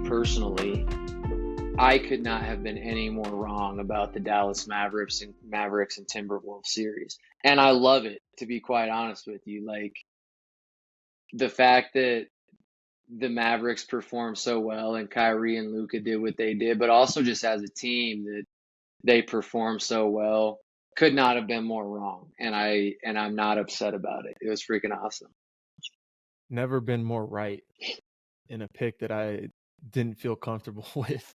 personally, I could not have been any more wrong about the Dallas Mavericks and Timberwolves series. And I love it, to be quite honest with you. Like, the fact that the Mavericks performed so well and Kyrie and Luka did what they did, but also just as a team that they performed so well, could not have been more wrong. And I'm not upset about it. It was freaking awesome. Never been more right in a pick that I didn't feel comfortable with.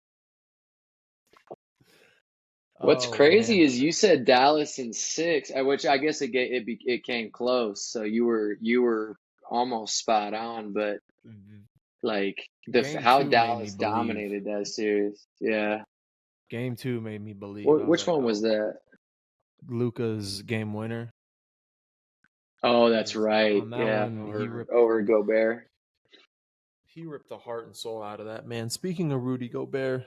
What's Oh, crazy man. is you said Dallas in 6, which I guess it came close. So you were almost spot on, but like Game how 2 made me Dallas believe. dominated that series. Yeah. Game 2 made me believe. I was Which like, one was oh, that? Luka's game winner. Oh, that's 'Cause right. on that Yeah, one, over Gobert. he ripped the heart and soul out of that man. Speaking of Rudy Gobert,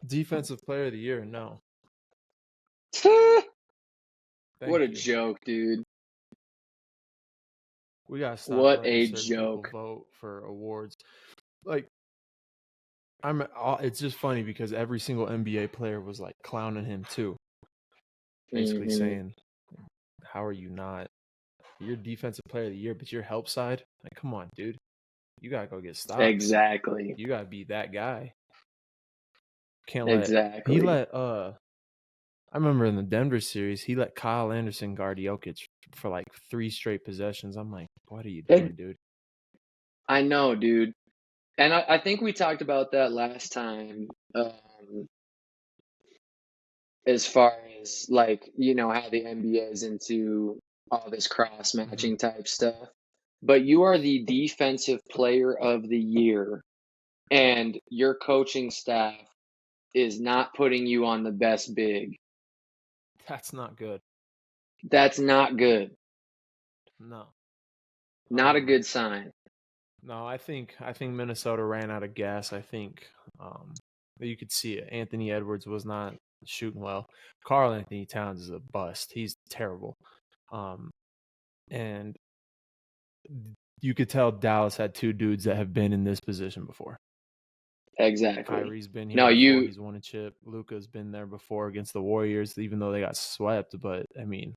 defensive player of the year, no. What a Thank you. joke, dude. We gotta stop What letting a certain people joke. vote for awards. Like, it's just funny because every single NBA player was like clowning him too, basically saying, "How are you not? You're defensive player of the year, but your help side, like, come on, dude, you gotta go get stops. Exactly. You gotta be that guy. Can't let Exactly. I remember in the Denver series, he let Kyle Anderson guard Jokic for like 3 straight possessions. I'm like, what are you doing, dude? I know, dude. And I think we talked about that last time, as far as like, how the NBA is into all this cross-matching type stuff. But you are the defensive player of the year, and your coaching staff is not putting you on the best big. That's not good. That's not good. No. Not a good sign. No, I think Minnesota ran out of gas. I think you could see it. Anthony Edwards was not shooting well. Karl Anthony Towns is a bust. He's terrible. And you could tell Dallas had 2 dudes that have been in this position before. Exactly. Kyrie's been here before. He's won a chip. Luka's been there before against the Warriors, even though they got swept. But I mean,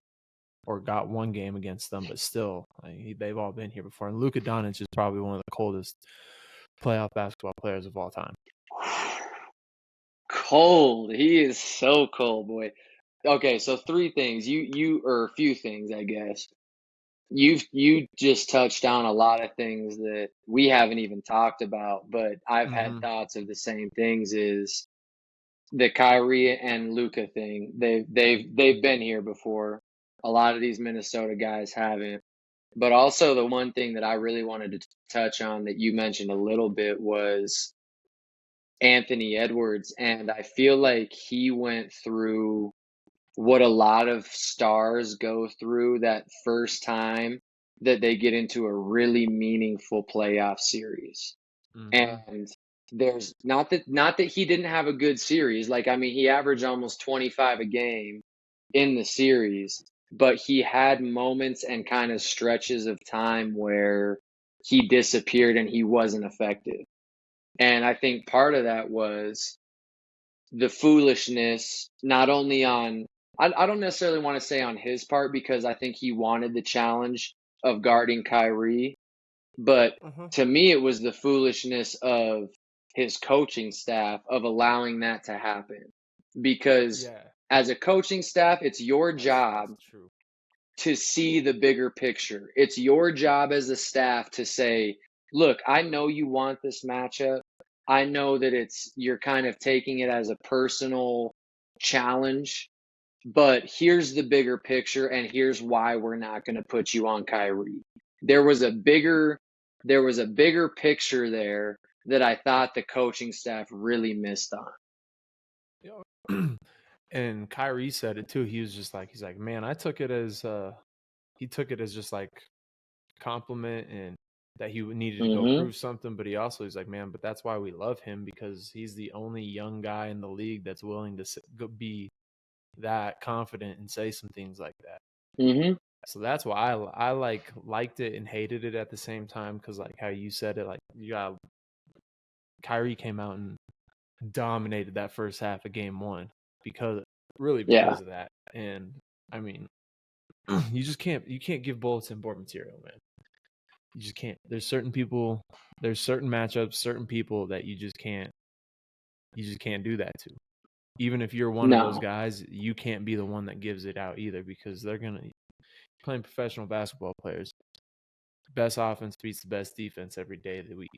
or got one game against them, but still, they've all been here before. And Luka Doncic is probably one of the coldest playoff basketball players of all time. Cold. He is so cold, boy. Okay, so 3 things. Or a few things, I guess. You just touched on a lot of things that we haven't even talked about, but I've had thoughts of the same things. Is the Kyrie and Luka thing. They've been here before. A lot of these Minnesota guys haven't. But also the one thing that I really wanted to touch on that you mentioned a little bit was Anthony Edwards, and I feel like he went through what a lot of stars go through that first time that they get into a really meaningful playoff series. And there's not that he didn't have a good series. Like, I mean, he averaged almost 25 a game in the series, but he had moments and kind of stretches of time where he disappeared and he wasn't effective. And I think part of that was the foolishness, not only on, I don't necessarily want to say on his part, because I think he wanted the challenge of guarding Kyrie. But to me, it was the foolishness of his coaching staff of allowing that to happen. Because as a coaching staff, it's your job to see the bigger picture. It's your job as a staff to say, look, I know you want this matchup. I know that you're kind of taking it as a personal challenge, but here's the bigger picture, and here's why we're not going to put you on Kyrie. There was a bigger picture there that I thought the coaching staff really missed on. And Kyrie said it too. He's like, man, I took it as he took it as just like compliment and that he needed to go prove something. But he's like, man, but that's why we love him, because he's the only young guy in the league that's willing to be that confident and say some things like that. So that's why I liked it and hated it at the same time, because like how you said it, like you got Kyrie came out and dominated that first half of game one because Yeah, of that. And I mean, you can't give bulletin board material, man. You just can't. There's certain matchups, certain people that you just can't do that to. Even if you're one of those no, guys, you can't be the one that gives it out either, because they're playing professional basketball players. Best offense beats the best defense every day of the week.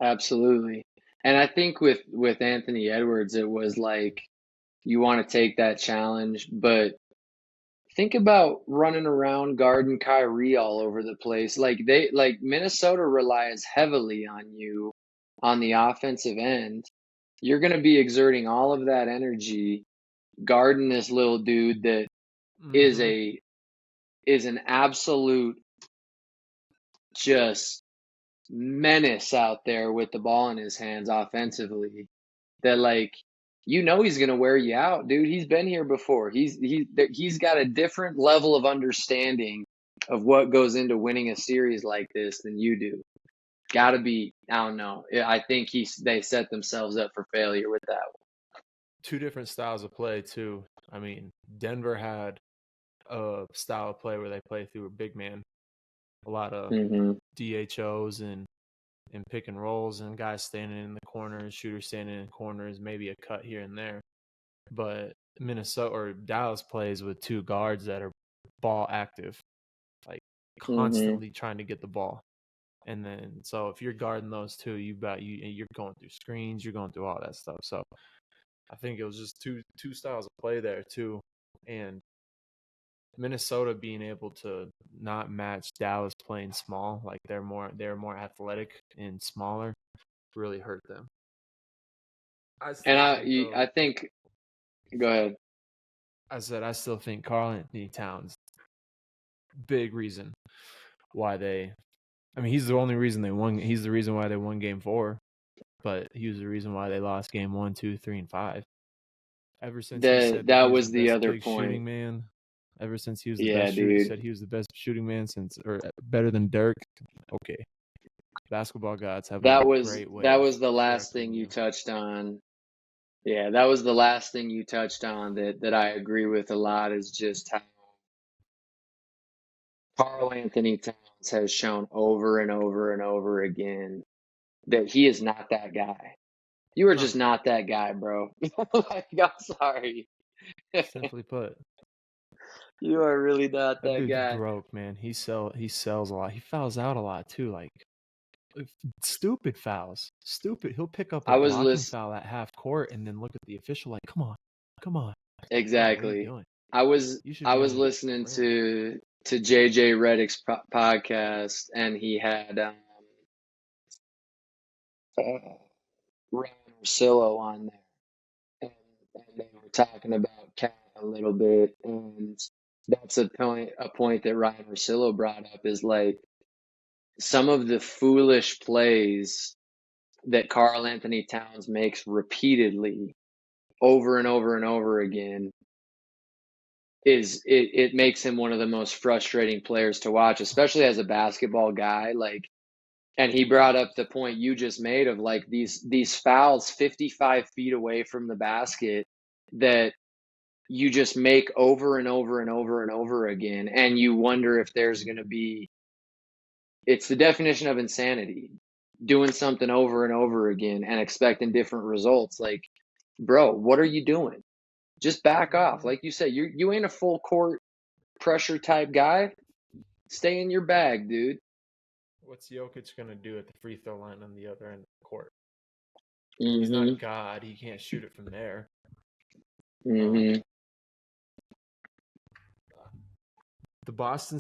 absolutely. And I think with Anthony Edwards, it was like you want to take that challenge, but think about running around guarding Kyrie all over the place. Like Minnesota relies heavily on you on the offensive end. You're going to be exerting all of that energy guarding this little dude that is Mm-hmm. a is an absolute just menace out there with the ball in his hands offensively. That like he's gonna wear you out, dude. He's been here before. He's got a different level of understanding of what goes into winning a series like this than you do. Got to be. I don't know. I think they set themselves up for failure with that one. Two different styles of play too. I mean, Denver had a style of play where they play through a big man, a lot of Mm-hmm. DHOs and pick and rolls, and guys standing in the corners, shooters standing in corners, maybe a cut here and there. But Minnesota or Dallas plays with two guards that are ball active, like Mm-hmm. constantly trying to get the ball. And then, so if you're guarding those two, you're going through screens, you're going through all that stuff. So I think it was just two styles of play there too, and Minnesota being able to not match Dallas playing small, like they're more athletic and smaller, really hurt them. I And still think though, I think. Go ahead. I still think Karl Anthony Towns, big reason why they. I mean, he's the only reason they won. He's the reason why they won Game 4, but he was the reason why they lost Game 1, 2, 3, and 5. Ever since he said that That he was the was the best other big point. shooting man, ever since he was the Yeah, best shooter, dude. said he was the best shooting man since, or better than Dirk. Okay, basketball gods have a great way That of was the last correcting thing you you. touched on. Yeah, that was the last thing you touched on that I agree with a lot is just how Karl Anthony Towns has shown over and over and over again that he is not that guy. You are No, just not that guy, bro. Like, I'm sorry. simply put, You are really not that that dude's guy. broke, man. He sells a lot. He fouls out a lot too, like stupid fouls. Stupid. He'll pick up a I was blocking list foul at half court and then look at the official like, come on, bro, what are you exactly. doing? You should I be was under the listening rim. to JJ Redick's podcast, and he had Ryan Orsillo on there, and they were talking about Cat a little bit, and that's a point that Ryan Orsillo brought up is like some of the foolish plays that Karl Anthony Towns makes repeatedly over and over and over again it makes him one of the most frustrating players to watch, especially as a basketball guy. Like, and he brought up the point you just made of like these fouls 55 feet away from the basket that you just make over and over and over and over again, and you wonder if there's going to be. It's the definition of insanity, doing something over and over again and expecting different results. Like, bro, what are you doing? Just back off. Mm-hmm. Like you said, you ain't a full court pressure type guy. Stay in your bag, dude. What's Jokic gonna do at the free throw line on the other end of the court? He's Mm-hmm. not God. He can't shoot it from there. Um, Mm-hmm. the Boston.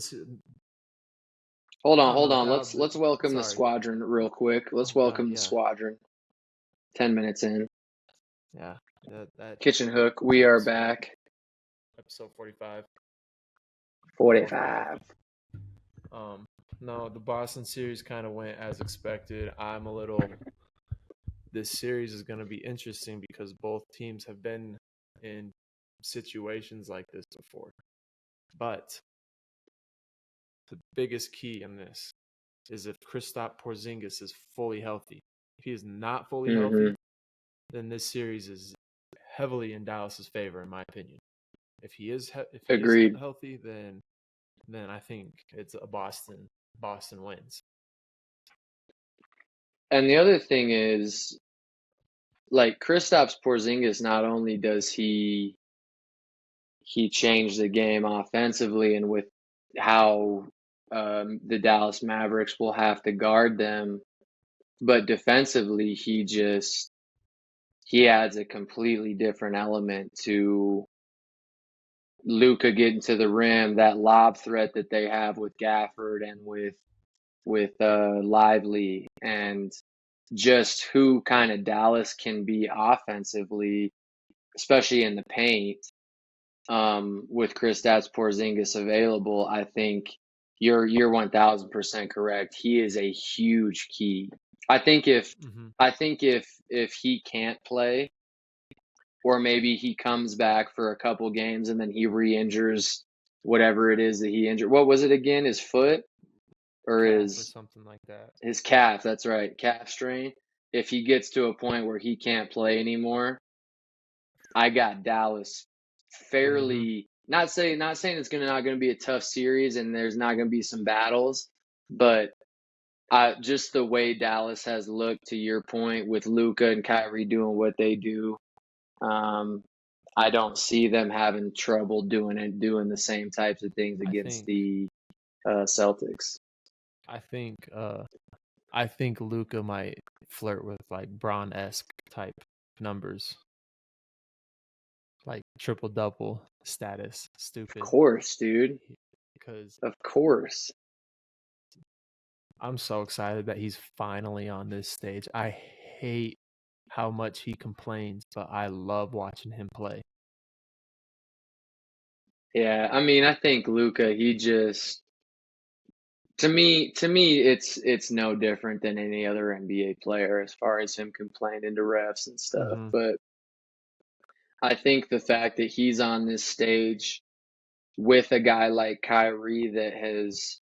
I don't Hold know. on. Let's welcome the Sorry. squadron real quick. Let's Oh God, welcome the yeah, squadron. 10 minutes in. yeah. That Kitchen Hook, we are episode back. episode 45. 45. Um, no, the Boston series kind of went as expected. I'm a little. This series is going to be interesting because both teams have been in situations like this before. But the biggest key in this is if Kristaps Porzingis is fully healthy. If he is not fully Mm-hmm. healthy, then this series is heavily in Dallas's favor, in my opinion. If he is Agreed. healthy, then I think it's a Boston wins. And the other thing is, like Kristaps Porzingis, not only does he change the game offensively and with how the Dallas Mavericks will have to guard them, but defensively, he adds a completely different element to Luka getting to the rim, that lob threat that they have with Gafford and with Lively, and just who kind of Dallas can be offensively, especially in the paint. With Kristaps Porzingis available, I think you're 1000% correct. He is a huge key. I think if Mm-hmm. if he can't play, or maybe he comes back for a couple games and then he re-injures whatever it is that he injured. What was it again? His foot or Calf or something like that. his calf? That's right, calf strain. If he gets to a point where he can't play anymore, I got Dallas Mm-hmm. fairly not saying it's not gonna be a tough series and there's not gonna be some battles, but just the way Dallas has looked, to your point, with Luka and Kyrie doing what they do, I don't see them having trouble doing the same types of things I against think the Celtics. I think I think Luka might flirt with like Braun-esque type numbers, like triple double status. Of Stupid, course, dude. because Of course. I'm so excited that he's finally on this stage. I hate how much he complains, but I love watching him play. Yeah, I mean, I think Luka, he just to me it's no different than any other NBA player as far as him complaining to refs and stuff. Mm-hmm. But I think the fact that he's on this stage with a guy like Kyrie that has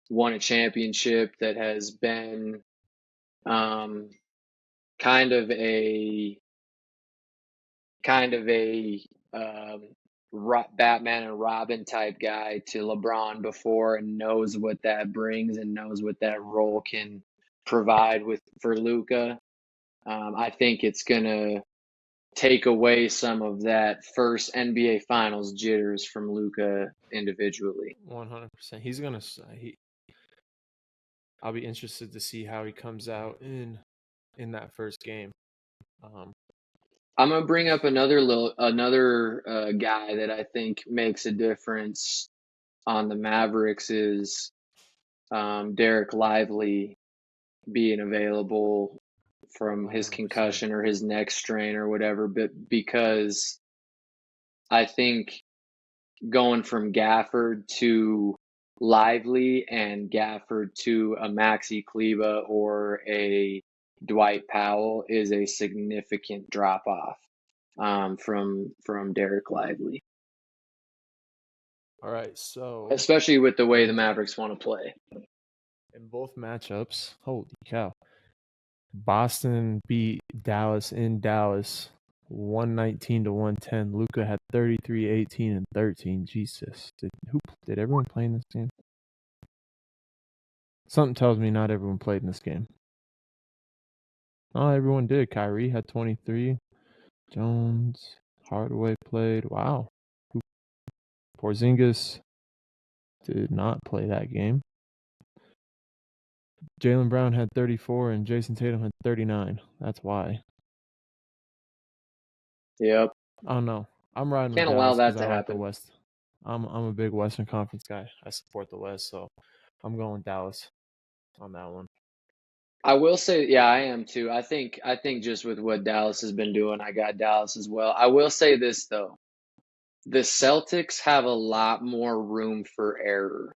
won a championship, that has been um, kind of a kind of a um, Batman and Robin type guy to LeBron before, and knows what that brings and knows what that role can provide with for Luca. I think it's gonna take away some of that first NBA Finals jitters from Luca individually. 100%. He's gonna. I'll be interested to see how he comes out in that first game. Um, I'm gonna bring up another guy that I think makes a difference on the Mavericks is Derek Lively being available from his 100%. concussion or his neck strain or whatever, but because I think going from Gafford to Lively and Gafford to a Maxi Kleba or a Dwight Powell is a significant drop off from Derek Lively, All right, so especially with the way the in Mavericks want to play. both matchups, holy cow! Boston beat Dallas in Dallas, 119 to 110. Luka had 33, 18, and 13. Jesus, did everyone play in this game? Something tells me not everyone played in this game. Oh, everyone did. Kyrie had 23. Jones, Hardaway played. Wow. Porzingis did not play that game. Jaylen Brown had 34 and Jason Tatum had 39. That's why. Yep, Oh no, I'm riding with can't allow Dallas because that I to like the happen. West. I'm a big Western Conference guy. I support the West, so I'm going Dallas on that one. I will say, yeah, I am too. I think just with what Dallas has been doing, I got Dallas as well. I will say this though. The Celtics have a lot more room for error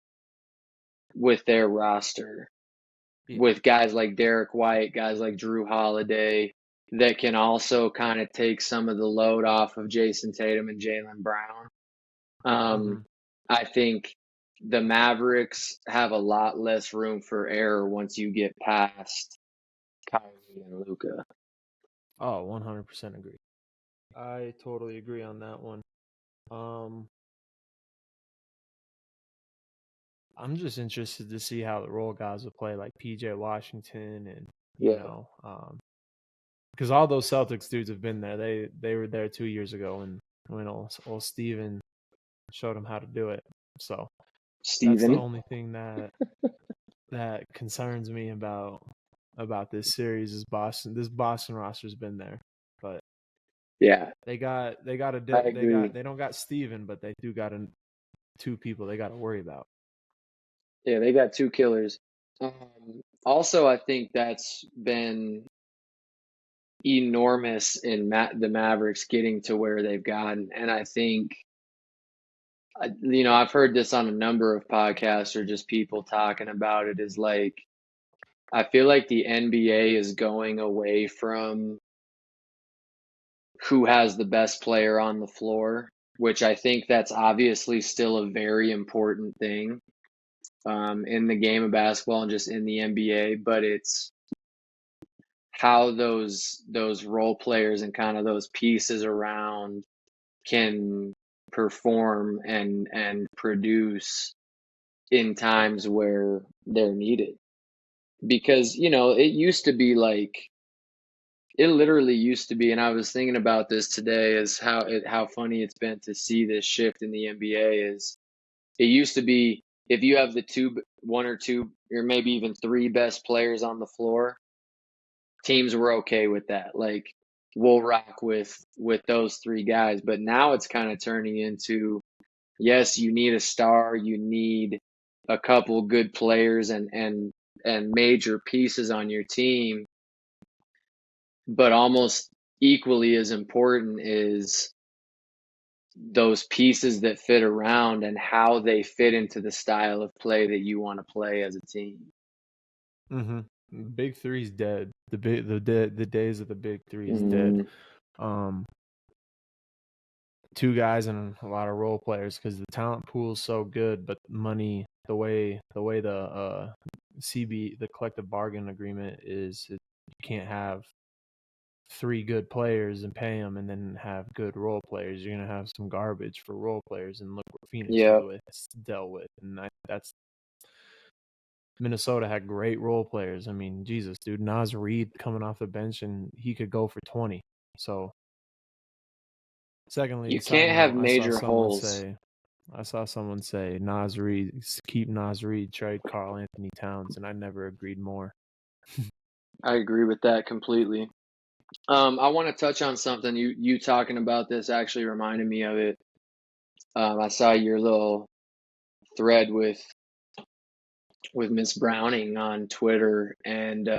with their roster, Yeah, with guys like Derek White, guys like Drew Holiday, that can also kind of take some of the load off of Jason Tatum and Jaylen Brown. mm-hmm. I think the Mavericks have a lot less room for error once you get past Kyrie and Luka. Oh, 100% agree. I totally agree on that one. I'm just interested to see how the role guys will play, like PJ Washington, and because all those Celtics dudes have been there. They were there 2 years ago, and when old Steven showed them how to do it. So that's the Steven. only thing that concerns me about this series is Boston. This Boston roster's been there, but Yeah, they got I agree. they don't got Steven, but they do got two people they got to worry about. Yeah, they got two killers. Also, I think that's been enormous in the Mavericks getting to where they've gotten. And I think, I've heard this on a number of podcasts or just people talking about it, is like, I feel like the NBA is going away from who has the best player on the floor, which I think that's obviously still a very important thing in the game of basketball and just in the NBA, but it's how those role players and kind of those pieces around can perform and produce in times where they're needed. Because, it literally used to be, and I was thinking about this today, is how funny it's been to see this shift in the NBA. Is it used to be, if you have one or two, or maybe even three best players on the floor, teams were okay with that. Like, we'll rock with those three guys. But now it's kind of turning into, yes, you need a star, you need a couple good players and major pieces on your team, but almost equally as important is those pieces that fit around and how they fit into the style of play that you want to play as a team. Mm-hmm. Big three's dead. The days of the big three is Mm-hmm. dead. Two guys and a lot of role players, because the talent pool is so good, but money, the way the the collective bargain agreement is, you can't have three good players and pay them and then have good role players. You're gonna have some garbage for role players, and look what Phoenix Yeah. dealt with, and that's Minnesota had great role players. I mean, Jesus, dude, Naz Reid coming off the bench and he could go for 20. So, secondly, You side can't have note, major holes. I saw someone say Naz Reid, keep Naz Reid, trade Karl Anthony Towns, and I never agreed more. I agree with that completely. I want to touch on something. You talking about this actually reminded me of it. I saw your little thread with Miss Browning on Twitter, and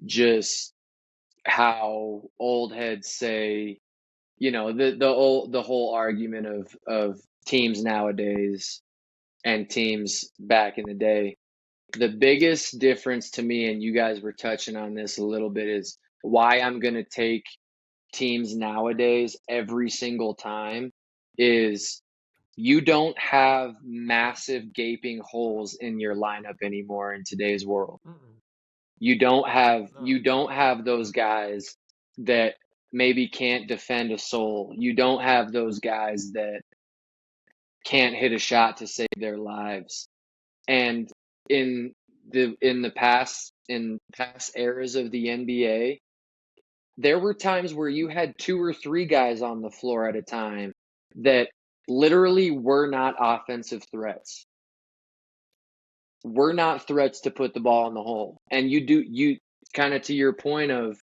just how old heads say, the whole argument of teams nowadays and teams back in the day. The biggest difference to me, and you guys were touching on this a little bit, is why I'm going to take teams nowadays every single time, is you don't have massive gaping holes in your lineup anymore in today's world. You don't have those guys that maybe can't defend a soul. You don't have those guys that can't hit a shot to save their lives. And in past eras of the NBA, there were times where you had two or three guys on the floor at a time that literally were not offensive threats. Were not threats to put the ball in the hole. And you kind of, to your point of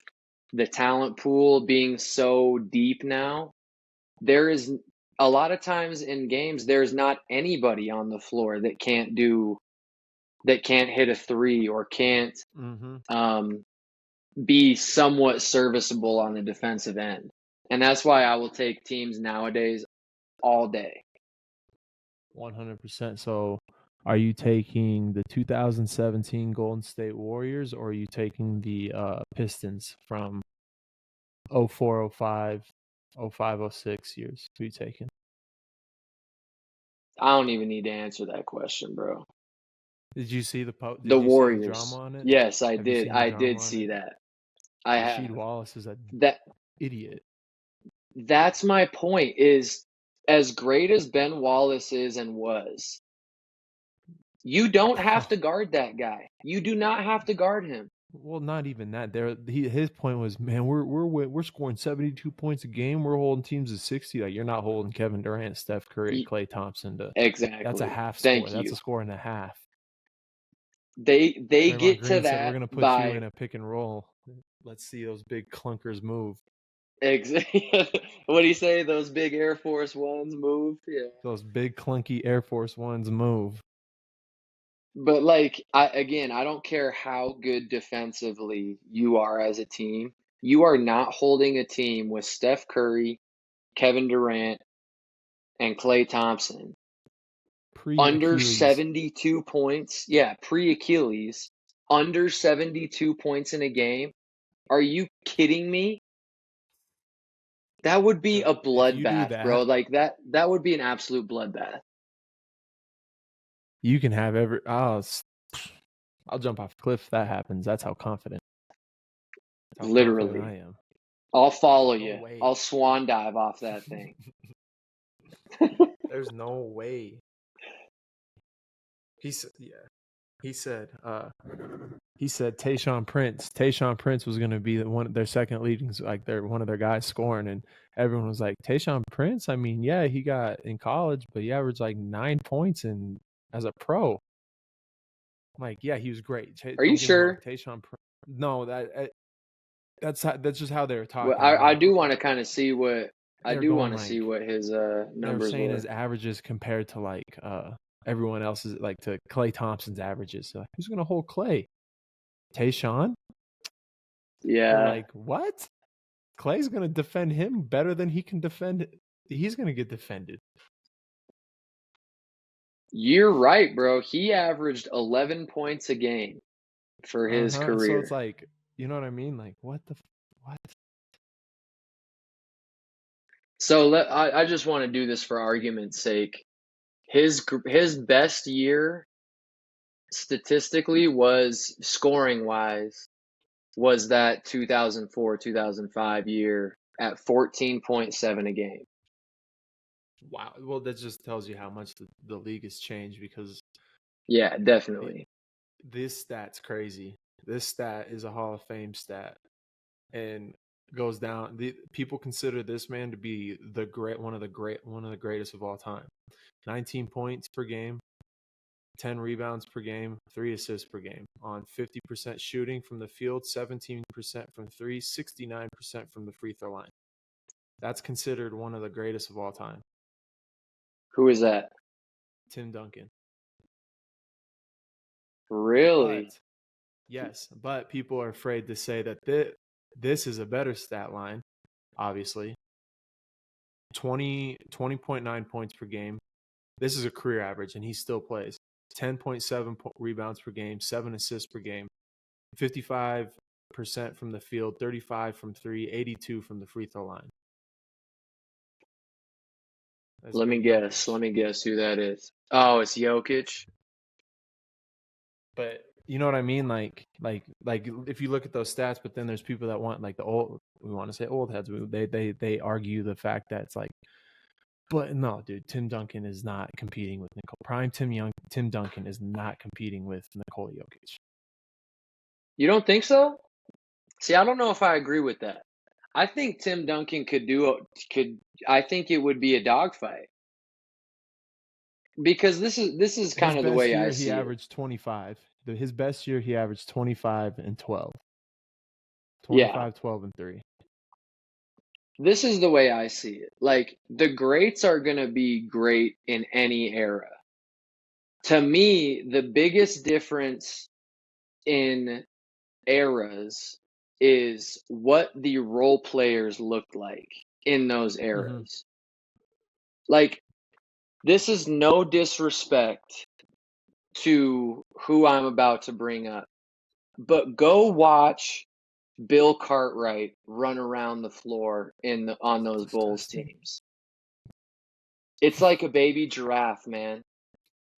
the talent pool being so deep now, there is a lot of times in games there's not anybody on the floor that can't hit a three or can't be somewhat serviceable on the defensive end. And that's why I will take teams nowadays all day. 100%. So, are you taking the 2017 Golden State Warriors, or are you taking the Pistons from 04, 05, 05, 06 years? Who are you taking? I don't even need to answer that question, bro. Did you see the The Did you see the drama Warriors. on it? Yes, I Have you did. seen the I drama did on see it? that. I Rasheed have. Wallace is an That idiot. that's my point is as great as Ben Wallace is and was, you don't have to guard that guy. You do not have to guard him. Well, not even that. His point was, man, we're scoring 72 points a game. We're holding teams to 60. Like, you're not holding Kevin Durant, Steph Curry, and Klay Thompson to. That's a Exactly. half score. Thank That's a you. score and a half. They Draymond get to Green said, "We're that gonna put you in by a pick and roll. Let's see those big clunkers move. what do you say? Those big Air Force Ones moved? Yeah. Those big clunky Air Force Ones move." But like I don't care how good defensively you are as a team. You are not holding a team with Steph Curry, Kevin Durant, and Klay Thompson Pre under Achilles. 72 points. Yeah, pre-Achilles, under 72 points in a game. Are you kidding me? That would be a If you do bloodbath, bro. that, Like that would be an absolute bloodbath. you can have every. I'll jump off a cliff if that happens. That's how confident. That's how confident Literally. I am. I'll follow No you. way. I'll swan dive off that thing. There's no way. He said, yeah. He said Tayshaun Prince. Tayshaun Prince was going to be their second leading, like one of their guys scoring, and everyone was like, Tayshaun Prince. I mean, yeah, he got in college, but he averaged like 9 points as a pro. I'm like, yeah, he was great. Are you Don't get me wrong, sure? Tayshaun Prince. No, that's just how they were Well, talking. I do want to kind of see what I They're do going want to see like what his they were numbers saying were. his averages compared to like everyone else's, like to Klay Thompson's averages. So who's going to hold Klay? Tayshaun? We're Yeah, like, what? Clay's going to defend him better than he can defend. He's going to get defended. you're right, bro. He averaged 11 points a game for his So it's career. like, you know what I mean? Like, what? So I just want to do this for argument's sake. His best year statistically was scoring wise was that 2004-2005 year at 14.7 a game. Wow. Well, that just tells you how much the league has changed, because Yeah, definitely. this stat's crazy. This stat is a Hall of Fame stat, and goes down. People consider this man to be one of the greatest of all time. 19 points per game, 10 rebounds per game, 3 assists per game on 50% shooting from the field, 17% from three, 69% from the free throw line. That's considered one of the greatest of all time. Who is that? Tim Duncan. Really? But yes, but people are afraid to say that this is a better stat line, obviously. 20.9 points per game. This is a career average, and he still plays. 10.7 rebounds per game, 7 assists per game, 55% from the field, 35 from three, 82 from the free throw line. That's Let me Big guess. Jokic. Let me guess who that is. Oh, it's Jokic. But you know what I mean? Like if you look at those stats, but then there's people that want like we want to say old heads. They argue the fact that it's like, but no, dude, Tim Duncan is not competing with Nicole. Prime Tim Duncan is not competing with Nikola Jokic. You don't think so? See, I don't know if I agree with that. I think Tim Duncan I think it would be a dogfight. Because this is His kind of the best way year, I he see it. averaged 25. His best year, he averaged 25 and 12. Yeah. 25, 12, and 3. This is the way I see it. Like the greats are going to be great in any era. To me, the biggest difference in eras is what the role players looked like in those Mm-hmm. eras. Like, this is no disrespect to who I'm about to bring up, but go watch Bill Cartwright run around the floor on those Bulls Disgusting. teams. It's like a baby giraffe, man.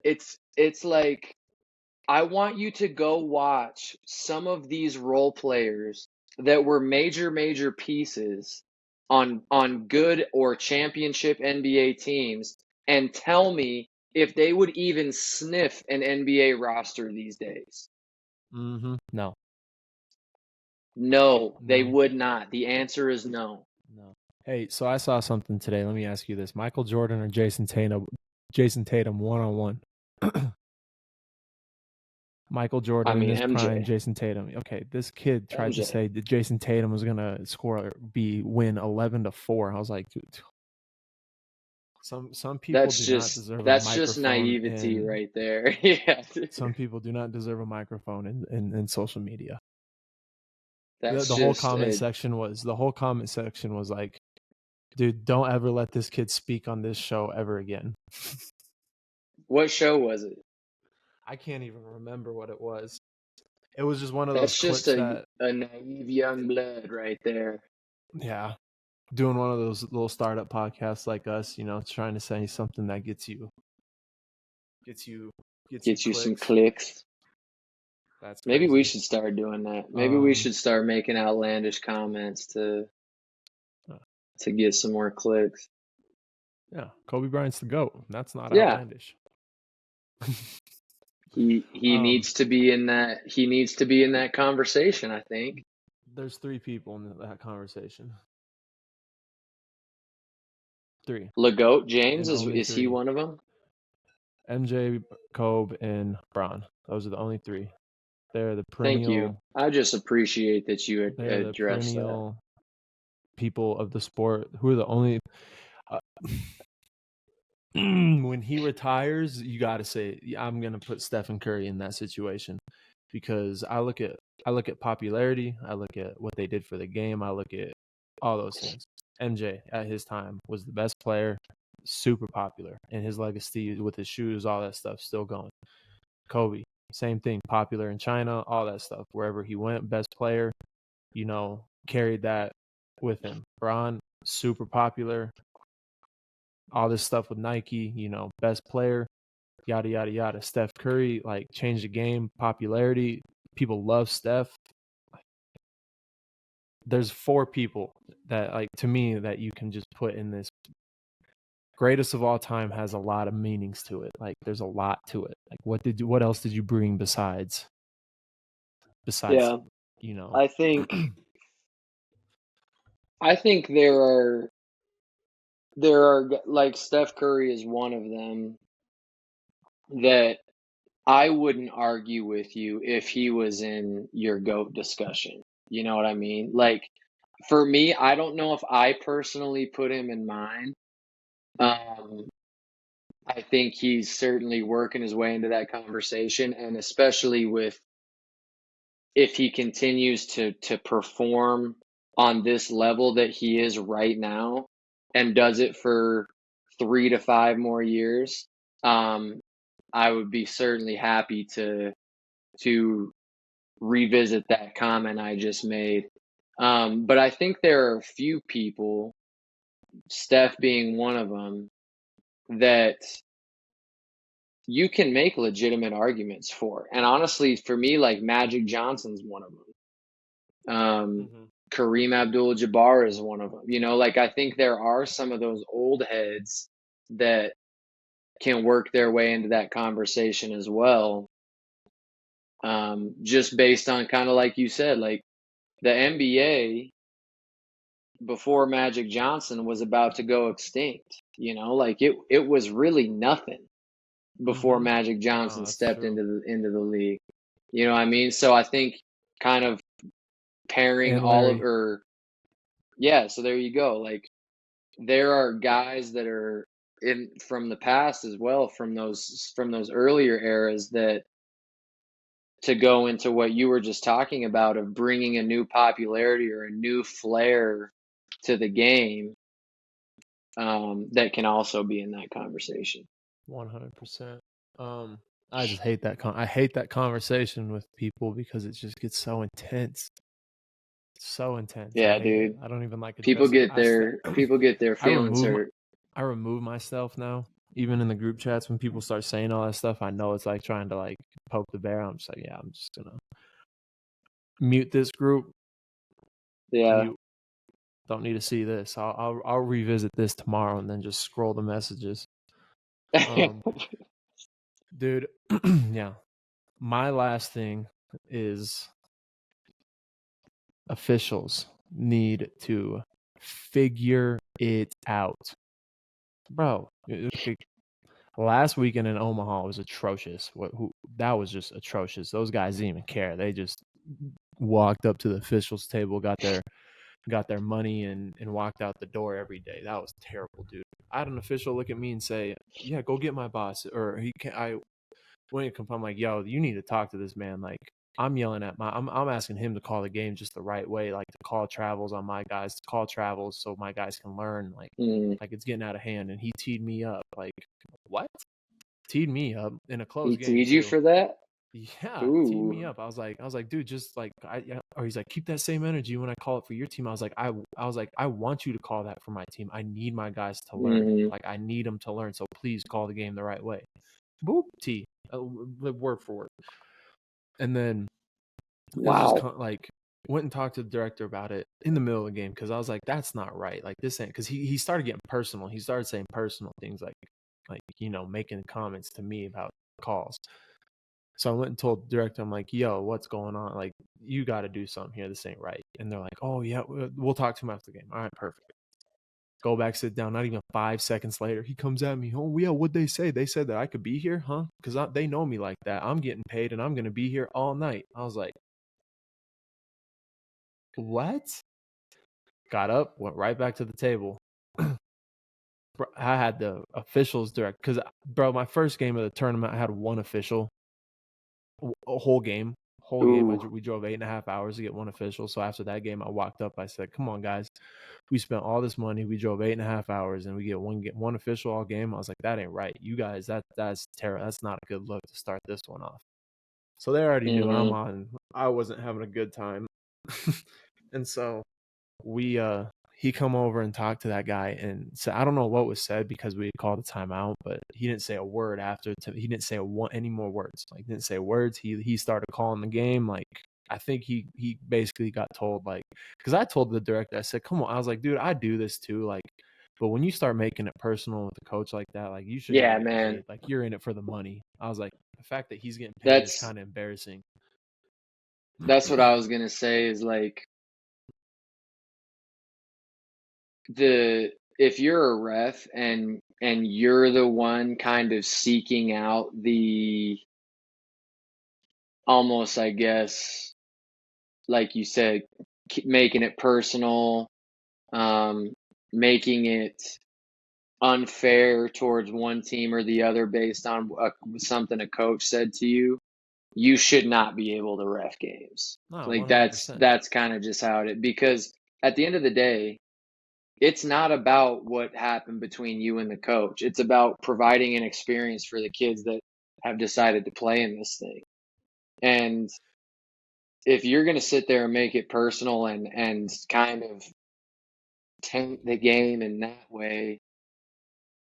It's like I want you to go watch some of these role players that were major pieces on good or championship NBA teams and tell me if they would even sniff an NBA roster these days. Mm-hmm. No. No, they No. would not. The answer is no. No. Hey, so I saw something today. Let me ask you this: Michael Jordan or Jason Tatum? Jason Tatum 1-on-1. Michael I Jordan in mean, his prime, MJ. Jason Tatum. Okay, this kid tried to MJ. say that Jason Tatum was gonna win 11-4. I was like, dude, some people do not deserve a That's just microphone, naivety and right there. Yeah, some people do not deserve a microphone in social media. that's The whole just comment section was like, dude, don't ever let this kid speak on this show ever again. what show was it? I can't even remember what it was. It was just one of those That's just clips that, a naive young blood right there. yeah, doing one of those little startup podcasts like us, trying to say something that gets you Gets you some clicks. clicks. That's crazy. Maybe we should start doing that. Maybe we should start making outlandish comments to get some more clicks. Yeah, Kobe Bryant's the GOAT. That's not Yeah. outlandish. He needs to be in that. He needs to be in that conversation, I think. There's 3 people in that conversation. 3. LeGoat James, And only is he 3. one of them? MJ, Kobe, and Bron. Those are the only 3. They're the Thank you. perennial. I just appreciate that you They're the addressed that. perennial people of the sport who are the only. When he retires, you got to say, I'm going to put Stephen Curry in that situation, because I look at popularity, I look at what they did for the game, I look at all those things. MJ at his time was the best player, super popular, and his legacy with his shoes, all that stuff, still going. Kobe, same thing, popular in China, all that stuff. Wherever he went, best player, carried that with him. Bron, super popular, all this stuff with Nike, best player, yada, yada, yada. Steph Curry, like, changed the game, popularity. People love Steph. There's 4 people that, like, to me, that you can just put in this greatest of all time. Has a lot of meanings to it. Like, there's a lot to it. Like, what else did you bring besides, Yeah. I think there are like Steph Curry is one of them that I wouldn't argue with you if he was in your GOAT discussion. You know what I mean? Like, for me, I don't know if I personally put him in mine. I think he's certainly working his way into that conversation, and especially with if he continues to perform on this level that he is right now and does it for 3 to 5 more years, I would be certainly happy to revisit that comment I just made. But I think there are a few people, Steph being one of them, that you can make legitimate arguments for. And honestly, for me, like Magic Johnson's one of them. Kareem Abdul-Jabbar is one of them. Like, I think there are some of those old heads that can work their way into that conversation as well. Just based on kind of like you said, like the NBA before Magic Johnson was about to go extinct. Like it was really nothing before Magic Johnson stepped into the league. You know what I mean? So I think kind of pairing and all Larry. of yeah, so there you go. Like, there are guys that are in from the past as well, from those earlier eras, that to go into what you were just talking about of bringing a new popularity or a new flair to the game, that can also be in that conversation. 100%. I just hate that. I hate that conversation with people because it just gets so intense. So intense. Yeah, dude. I don't even like People addressing. get their feelings hurt. I remove myself now. Even in the group chats, when people start saying all that stuff, I know it's like trying to like poke the bear. I'm just like, yeah, I'm just gonna mute this group. Yeah. Mute. Don't need to see this. I'll revisit this tomorrow and then just scroll the messages. Dude, yeah. My last thing is officials need to figure it out. Bro, okay, last weekend in Omaha was atrocious. That was just atrocious. Those guys didn't even care. They just walked up to the officials table, got their money and walked out the door every day. That was terrible, dude. I had an official look at me and say, "Yeah, go get my boss." Or he can I when it comes, I'm like, "Yo, you need to talk to this man." Like I'm yelling at I'm asking him to call the game just the right way, like to call travels on my guys, to call travels so my guys can learn. Mm. Like it's getting out of hand, and he teed me up. Like what? Teed me up in a close He game teed you too. for that? Yeah, teed me Ooh. up. I was like, dude, just like or he's like, keep that same energy when I call it for your team. I was like, I want you to call that for my team. I need my guys to learn. Hmm. Like I need them to learn. So please call the game the right way. Boop, T, word for word. And then it was just Wow. like went and talked to the director about it in the middle of the game because I was like, that's not right. Like this ain't because he started getting personal. He started saying personal things like making comments to me about calls. So I went and told the director, I'm like, yo, what's going on? Like, you got to do something here. This ain't right. And they're like, oh, yeah, we'll talk to him after the game. All right, perfect. Go back, sit down. Not even 5 seconds later, he comes at me. Oh, yeah, what'd they say? They said that I could be here, huh? Because they know me like that. I'm getting paid and I'm going to be here all night. I was like, what? Got up, went right back to the table. I had the officials direct because, bro, my first game of the tournament, I had one official. A whole game. Ooh. We drove 8.5 hours to get one official. So after that game, I walked up. I said, "Come on, guys, we spent all this money. We drove 8.5 hours, and we get one official all game." I was like, "That ain't right, you guys. That's terrible. That's not a good look to start this one off." So they already knew Hmm. I wasn't having a good time, and so we he come over and talked to that guy and so I don't know what was said because we called a timeout, but he didn't say a word after. He didn't say any more words. Like didn't say words. He started calling the game. Like I think he basically got told like because I told the director I said come on I was like dude I do this too like but when you start making it personal with the coach like that like you shouldn't even Yeah, get man. paid like you're in it for the money. I was like the fact that he's getting paid is That's kind of embarrassing. that's what I was gonna say is like the if you're a ref and you're the one kind of seeking out the almost, I guess, like you said, making it personal, um, making it unfair towards one team or the other based on something a coach said to you, you should not be able to ref games. No, Like 100%. that's kind of just how it because at the end of the day, it's not about what happened between you and the coach. It's about providing an experience for the kids that have decided to play in this thing. And if you're going to sit there and make it personal and kind of taint the game in that way,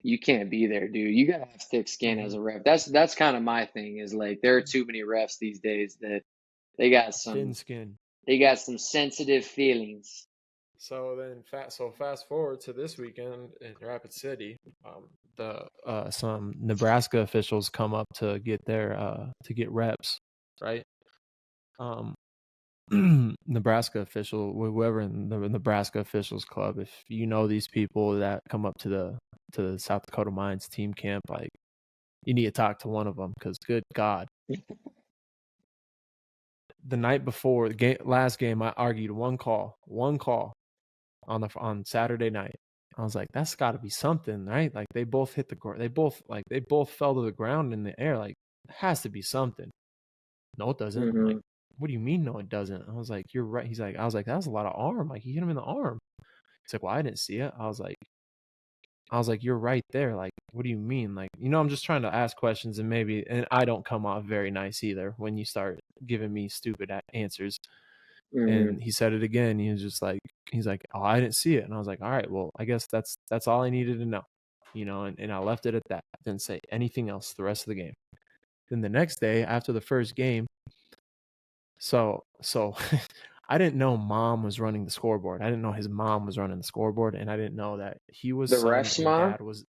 you can't be there, dude. You gotta have thick skin as Mm-hmm. a ref. That's kind of my thing. Is like there are too many refs these days that they got Thin some skin. they got some sensitive feelings. So then, fast forward to this weekend in Rapid City, the some Nebraska officials come up to get their to get reps, right? Um, Nebraska official, whoever in the Nebraska officials club, if you know these people that come up to the South Dakota Mines team camp, like you need to talk to one of them because good God, the night before the game, last game, I argued one call on Saturday night. I was like, that's got to be something, right? Like they both hit the ground. They both fell to the ground in the air. Like it has to be something. No, it doesn't. I'm like, Hmm. what do you mean? No, it doesn't. I was like, you're right. I was like, that was a lot of arm. Like he hit him in the arm. He's like, well, I didn't see it. I was like, you're right there. Like, what do you mean? Like, I'm just trying to ask questions and I don't come off very nice either when you start giving me stupid answers. Hmm. And he said it again. He was just like, he's like, oh, I didn't see it. And I was like, all right, well, I guess that's all I needed to know. and I left it at that. Didn't say anything else the rest of the game. Then the next day after the first game, so I didn't know mom was running the scoreboard. I didn't know his mom was running the scoreboard, and I didn't know that he was The son ref's and mom? dad was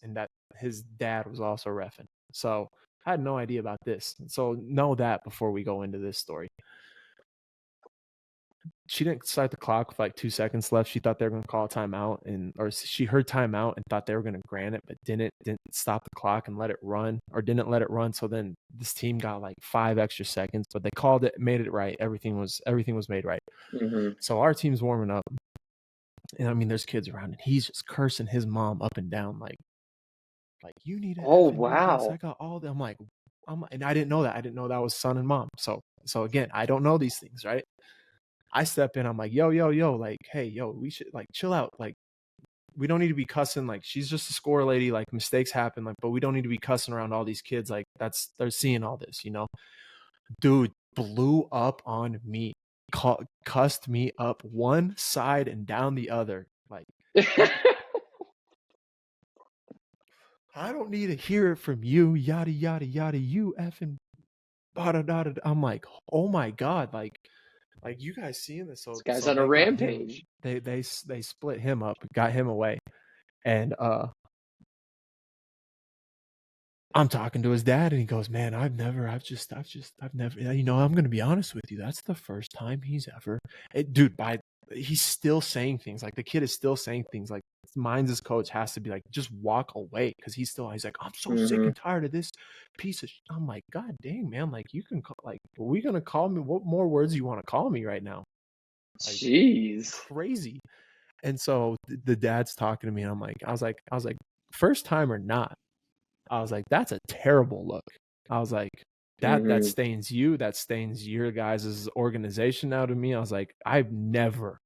and that his dad was also reffing. So I had no idea about this. So know that before we go into this story. She didn't start the clock with like 2 seconds left. She thought they were going to call a timeout, or she heard timeout and thought they were going to grant it, but didn't stop the clock and let it run, or didn't let it run. So then this team got like 5 extra seconds, but they called it, made it right. Everything was made right. Mm-hmm. So our team's warming up, and I mean, there's kids around, and he's just cursing his mom up and down, like you need to Oh, effing do this. wow. I got all the. And I didn't know that. I didn't know that was son and mom. So again, I don't know these things, right? I step in, I'm like, yo, like, hey, yo, we should like chill out. Like, we don't need to be cussing. Like, she's just a score lady. Like, mistakes happen. Like, but we don't need to be cussing around all these kids. Like, they're seeing all this, Dude blew up on me, cussed me up one side and down the other. Like, I don't need to hear it from you, yada, yada, yada, you effing, da, da, da. I'm like, oh my God. Like you guys seeing this? This So guy's on a they got him. rampage. They split him up, got him away, and I'm talking to his dad, and he goes, "Man, I've never. I'm going to be honest with you. That's the first time he's ever, dude. He's still saying things. Like the kid is still saying things. Like mine's his coach has to be like, just walk away because he's like, I'm so sick and tired of this piece of. I'm like, God dang, man. Like you can are we gonna call me? What more words do you want to call me right now? Like Jeez. crazy. And so the dad's talking to me, and I was like, first time or not, I was like, that's a terrible look. I was like, that stains you, that stains your guys' organization out of me. I was like, I've never,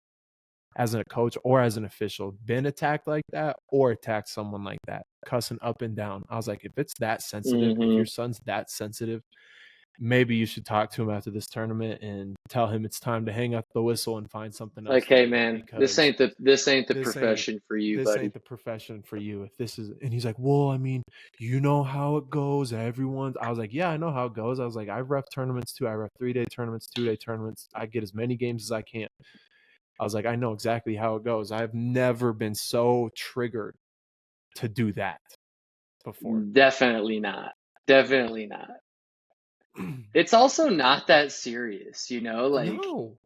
as a coach or as an official, been attacked like that or attacked someone like that, cussing up and down. I was like, if it's that sensitive, if your son's that sensitive, maybe you should talk to him after this tournament and tell him it's time to hang up the whistle and find something else Like, to hey, do, man, this because ain't the this ain't profession for you, buddy. the profession for you. If this is, and he's like, well, I mean, you know how it goes. I was like, yeah, I know how it goes. I was like, I've ref tournaments too. I ref 3-day tournaments, 2-day tournaments. I get as many games as I can. I was like, I know exactly how it goes. I've never been so triggered to do that before. Definitely not. Definitely not. It's also not that serious, like No.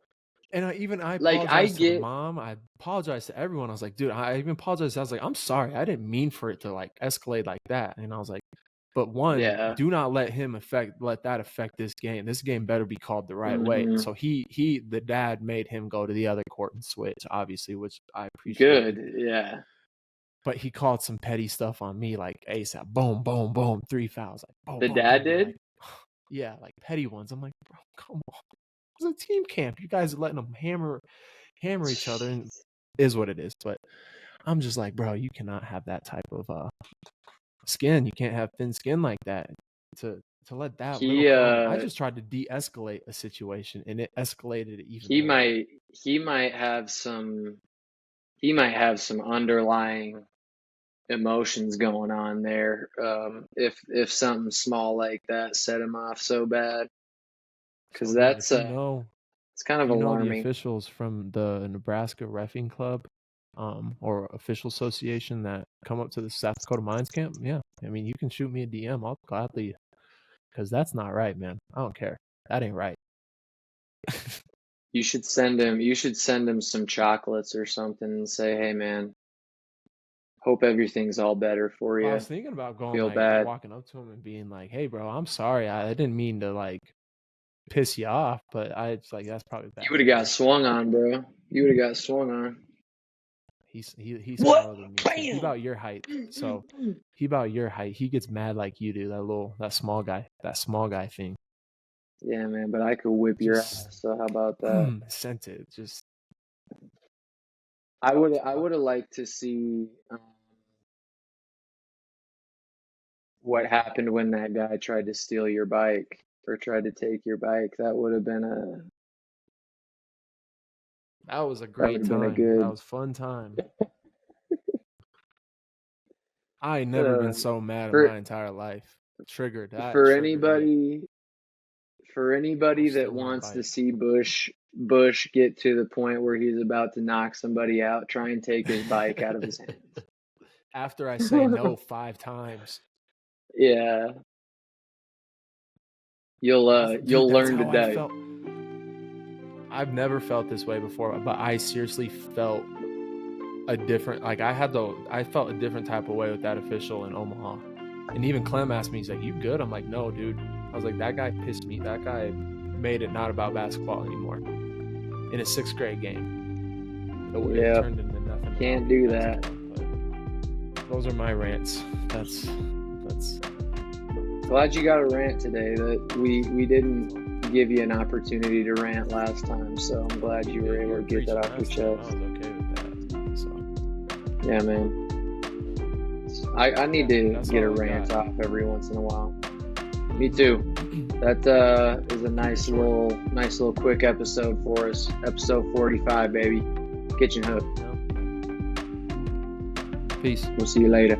And I I apologized to the get, mom. I apologized to everyone. I was like, dude, I even apologized. I was like, I'm sorry. I didn't mean for it to like escalate like that. And I was like, but one, yeah. do not let that affect this game. This game better be called the right way. And so the dad made him go to the other court and switch, obviously, which I appreciated. Good, yeah. But he called some petty stuff on me, like ASAP, boom, boom, boom, 3 fouls, like boom, The boom, dad boom. I'm did? like, yeah, like petty ones. I'm like, bro, come on. It's a team camp. You guys are letting them hammer each other, and is what it is. But I'm just like, bro, you cannot have that type of skin. You can't have thin skin like that to let that little comment. I just tried to de-escalate a situation, and it escalated even he more. he might have some underlying emotions going on there. If something small like that set him off so bad, So because again, that's it's kind if of you know the alarming. officials from the Nebraska Reffing Club, or official association that come up to the South Dakota Mines camp, yeah, I mean, you can shoot me a DM. I'll gladly, because that's not right, man. I don't care. That ain't right. You should send him some chocolates or something and say, hey man, hope everything's all better for I you. was thinking about going, Feel like, bad. walking up to him and being like, hey, bro, I'm sorry. I didn't mean to, like, piss you off, but it's like, that's probably You bad would have got idea. swung on, bro. You would have got swung on. He's What? smaller than me too. He Bam! about your height. So he about your height. He gets mad like you do, that small guy thing. Yeah, man, but I could whip your Just ass. So how about that? sent it. Just I would have liked to see what happened when that guy tried to steal your bike or tried to take your bike. That would have been that was a that would great have been a time. That good. was fun time. I ain't never been so mad in for my entire life. Triggered. That for triggered me. I'm anybody that still gonna wants to bite. see Bush get to the point where he's about to knock somebody out, try and take his bike out of his hands. After I say no 5 times. Yeah. You'll That's learn how I today. felt. I've never felt this way before, but I seriously felt a different, like I felt a different type of way with that official in Omaha. And even Clem asked me, he's like, "You good?" I'm like, "No, dude." I was like, "That guy pissed me. That guy made it not about basketball anymore." In a 6th grade game, it turned into nothing. Can't do that. But those are my rants. That's. Glad you got a rant today. That we didn't give you an opportunity to rant last time, so I'm glad you were able to get that off your chest. I was okay with that. So. Yeah, man. I need to get a rant off every once in a while. Me too. That is a nice little quick episode for us. Episode 45, baby. Kitchen Hook. Peace. We'll see you later.